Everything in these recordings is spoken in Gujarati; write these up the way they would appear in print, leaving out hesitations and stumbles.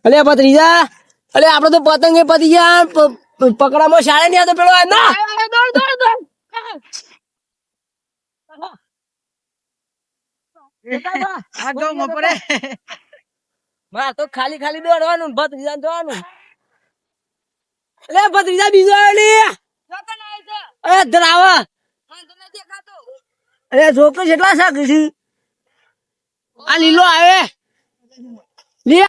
અલે ભત્રીજા, અલે આપડે તો પતંગ એ પતી ગયા, પકડામાં શાળે નહીં આવતો પેલો ના દોડ દોડ દોડ માર તો ખાલી ખાલી દોડવાનું, ભત્રીજા જોવાનું. અલે ભત્રીજા બીજો આવ્યો લે, અરે ધરાવા, અરે છોકરો કેટલા શાક છે આ લીલો આવે લે.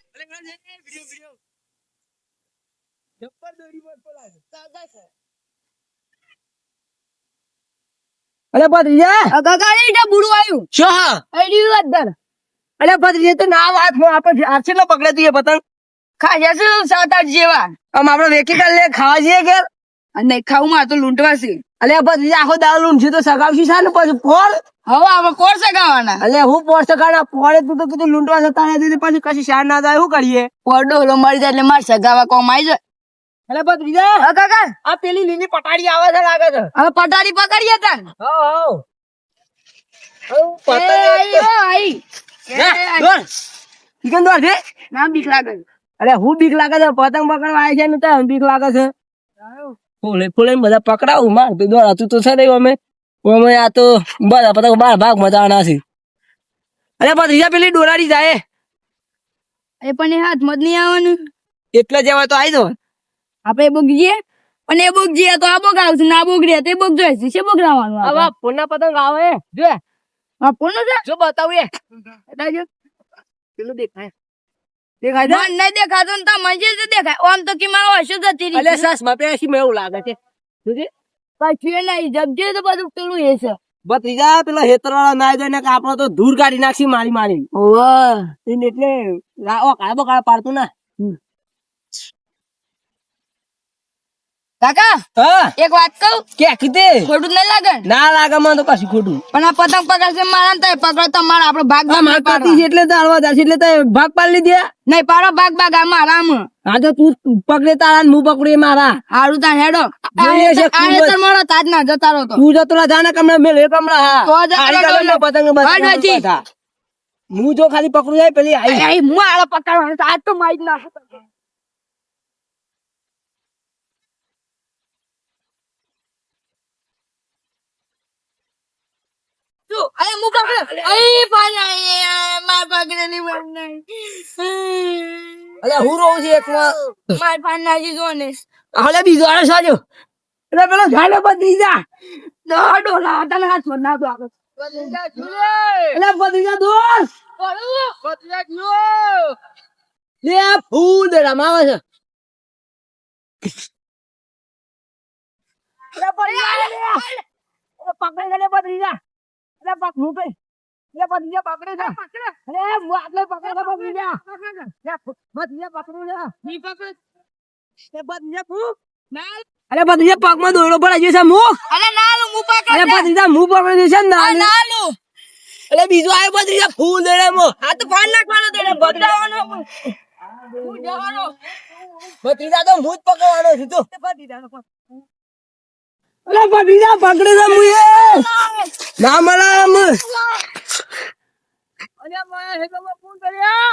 અરે ભત્રીજા બુડું આવ્યું શું હા? અરે ભત્રીજા તો ના વાત આપણે આછે ના પકડે તું એ પતંગ ખાજા છે 7-8 જેવા આમ આપડે વેકી કાઢ લે ખાવા જઈએ કે અને ખાવું માં તો લૂંટવા છે. અલે ભત્રીજા આખો દાળ લૂંટશું તો સગાવશું છે ને પછી ફોડ. હવે આપણે કોણ સગાવાના? અલે હું પોડ સગાડા ફોડે તું તો કીધું લૂંટવા જતા નથી પછી કશી શાર ના જાય શું કરીએ? પડો ઓલો મરી જાય એટલે માર સગાવા કોમ આવી જાય. અલે ભત્રીજા હા કાકા આ પેલી લીલી પટાડી આવે છે લાગે છે. હવે પટારી પકડીએ તાન. ના બીક લાગે. અરે હું બીક લાગે છે પતંગ પકડવા આવે છે ને તો બીક લાગે છે. ફૂલે ફૂલે બધા પકડાવું માર તો દોડાતું તો છે નહીં અમે આ તો બધા પતંગ 12 ભાગ મજાના છે. અરે ભત્રીજા પેલી ડોરાડી જાય એ પણ એ હાથ મત નહીં આવવાનું. એટલે જવાય તો આવી દો. આપણે બોગીએ અને એ બોગજીએ તો આ બોગ આવશે ના બોગડીએ તો એ બોગ જોઈશે છે બોગરાવાનું. હવે પૂના પતંગ આવે જો આ પૂનો છે જો બતાવું એ જો પેલું દેખાય દેખાય છે? નહીં દેખાતું ને તમે જે દેખાય આમ તો કે મારો હશે જતી રહી. અલે સસ માં પેસી માં એવું લાગે છે જોજે. કશું નહીં જબજે તો બધું પેલું એ છે. ભત્રીજા પેલા હેતર વાળા ના જાય ને કે આપણે તો દૂર કાઢી નાખી મારી મારી એટલે કાળા બકાળા પાડતું ના. કાકા હા એક વાત કહું કે કીધે ખોટું નહીં લાગે ને? ના લાગે મને તો કશું ખોટું. પણ આ પતંગ પકડશે મારા ને તોય પકડ તમારે આપણો ભાગ આ ભાગ માર નહીં પતિ છે એટલે તો હાલવા જશે એટલે તો ભાગ પાડી લીધે. નહીં પાડો ભાગ ભાગ આ મારા આમ હા તો તું પકડે તારા ને હું પકડે મારા. હારું તાર હેડો જોઈએ છે આ ખૂબ જ. હેતર મળો તાજ ના જતા રહો તો તું જતો ના જાને કમરા મેલે કમરા હા તો જ હારી આપણે કાઢો પતંગ હા, નથી. હું જો ખાલી પકડું જાય પેલી આઈ અરે હું આળો પકડવાનો આજ તો મારી જ નાખો. અરે હું પકડ અરે પાછા માર પકડે નહીં મને અલે હું રહું છું એકમાં. માર પાન નાખી જો ને હવે બીજો આળસ આજો એટલે પેલો ઝાડો ભત્રીજા દોડો ના તને હાથ પર ના દો આગળ એટલે ભત્રીજા દોર લે ફૂલ રમાવે છે. એટલે પકડી લે ભત્રીજા એટલે પકડું પે એટલે ભત્રીજા પકડે છે અરે હું આટલે પકડે ભત્રીજા ભત્રીજા પકડું લે ની પકડ એ ભત્રીજા ફૂ ના અરે ભત્રીજા પગમાં દોરડો પડી ગયો છે મું અરે ના લો હું પકડ અરે ભત્રીજા મું પકડી છે ને ના લો એટલે બીજો આવ્યો ભત્રીજા ફૂલ દેડે મો આ તો ફાન નાખવાનો દેડે બગડાવાનો હું જવાનો ભત્રીજા તો હું જ પકડવાનો છું તું અરે ભત્રીજા પકડે છે મુએ ના મળે અરે મારા હેકમાં ફોન કર્યા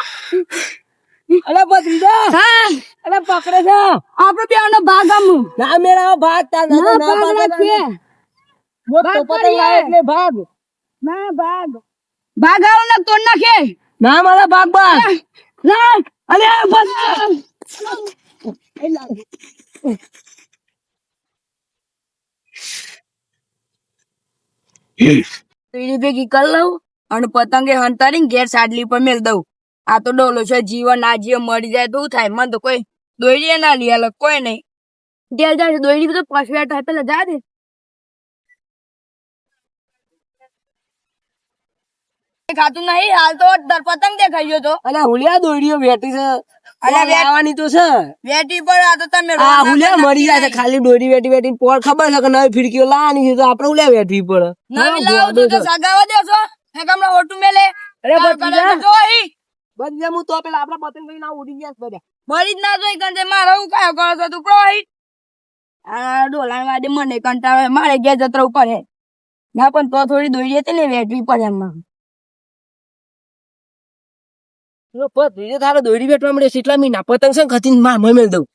અરે ભત્રીજા હા અરે પકડે છે આપણે બેનો ભાગ આમ ના મેળા ભાગ તા ના ના ના ભાગ ભાગ છે મોટો ભાગ પતંગ કરીએ. આવે એટલે ભાગ ના ભાગ ભાગ આવો ને તોડ નાખે ના મારા ભાગ ભાગ ના અરે બસ પીડી ભેગી કરી લઉં અને પતંગે હંતારીને ઘેર સાડલી પર મેલ દઉં. આ તો ડોલો છે જીવન આ જીવ મરી જાય તો શું થાય? મને તો કોઈ દોયડી ના લઈ આલે કોઈ નહીં. ઘેર જાય દોયડી તો પસવ્યા થાય પેલા જા દે ખાતું નહીં હાલ તો પતંગ દેખાઈ ગયો તો અરે હુલિયા દોડીઓ બેઠી છે અરે અરે આવવાની તો છે વેટી પર આ તો તમે આ હુલિયા મરી જાય છે ખાલી દોડી બેઠી બેઠી પોર ખબર છે કે નવી ફીડકીઓ લાવવાની છે તો આપણે હુલિયા બેઠવી પડે નવી લાવો તો સગાવા દેશો હે કમરા હોટુ મેલે અરે ભત્રીજા જો અહીં બધા હું તો પેલા આપડા પતંગ લઈને ઉડી ગયા બધા મરી જ ના જોઈ કંજે મારે હું કાયો કરો છો તું પ્રોહિત આ ડોલાણ વાડે મને કંટાળે મારે ઘેર જતરા ઉપર હે ના પણ તો થોડી દોડી હતી ને વેઠવી પડે એમાં ધીરે થારે દોરી બેઠવા મળે એટલા મહિના પતંગ છે ખતી માં મેળ દઉં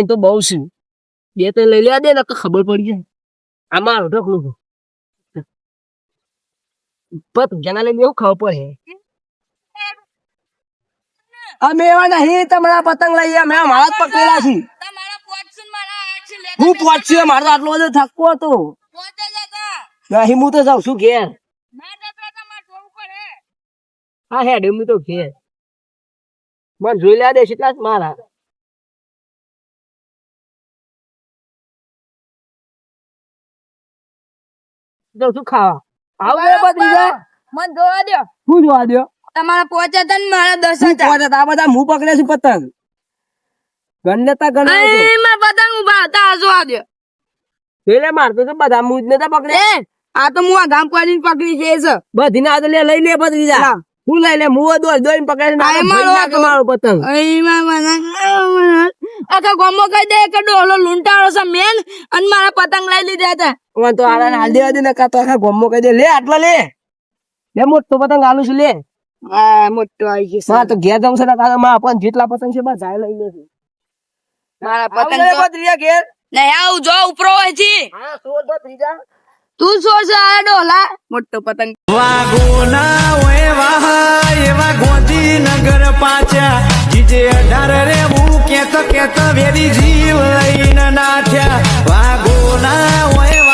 તો બહુ છે બે તો લઈ લેવા દે ને ખબર પડી જાય આમાં ઢોકલું પતંગ જના લઈને એવું ખબર પડે અમે એવા નહીં તમારા પતંગ લઈએ અમે મારા જ પકડેલા છીએ તમારા પોચસન મારા આઠ છે હું પહોંચ્યો મારો તો આટલો બધો થકવો હતો પોચે જતા નહીં હું તો જાઉં છું ઘેર ના જતા તમારે જોવું પડે હા હેડ હું તો ઘેર મને જોઈ લે દે એટલા જ મારા જાઉં છું ખાવા આવ રે બદરી મન જોવા દો શું જોવા દો તમારા પોચે હતા ને મારા 10 શું હતા પહોંચે આ બધા હું પકડે છું પતંગ ગણનેતા ગણ માં પતંગ ઉભા હતા આ જોવા દો પેલે મારતો તો બધા હું જ નતા પકડે એ આ તો હું આ ગામ પાડીને પકડી છે બધી ના તો લે લઈ લે બદરી જા હું લઈ લે હું દોઈ પકડે આ મારો હતો. મારો પતંગ આખા ગામો કહી દે કે ડોલો લૂંટાળો છે મેન અને મારા પતંગ લઈ લીધા હતા મને તો આડા હાલ દેવા દે ને કાં તો આખા ગોમો કહી દે લે આટલા લે મોટો પતંગ આલું છું લે હા મોટો આવી ગયો માં તો ઘેર જવું છે ને કાં માં પણ જેટલા પતંગ છે બસ જાય લઈ લેશે મારા પતંગ તો બદરીયા ઘેર નહીં આવું જો ઉપરો હોય છે હા સોળ બદરીજા તું સોર છે આ ડોલા મોટો પતંગ વાગોના ઓય વાહ એવા ગોંધીનગર પાછા જીજે 18 રે હું કેતો વેરી જીવ લઈને નાઠ્યા વાગોના ઓય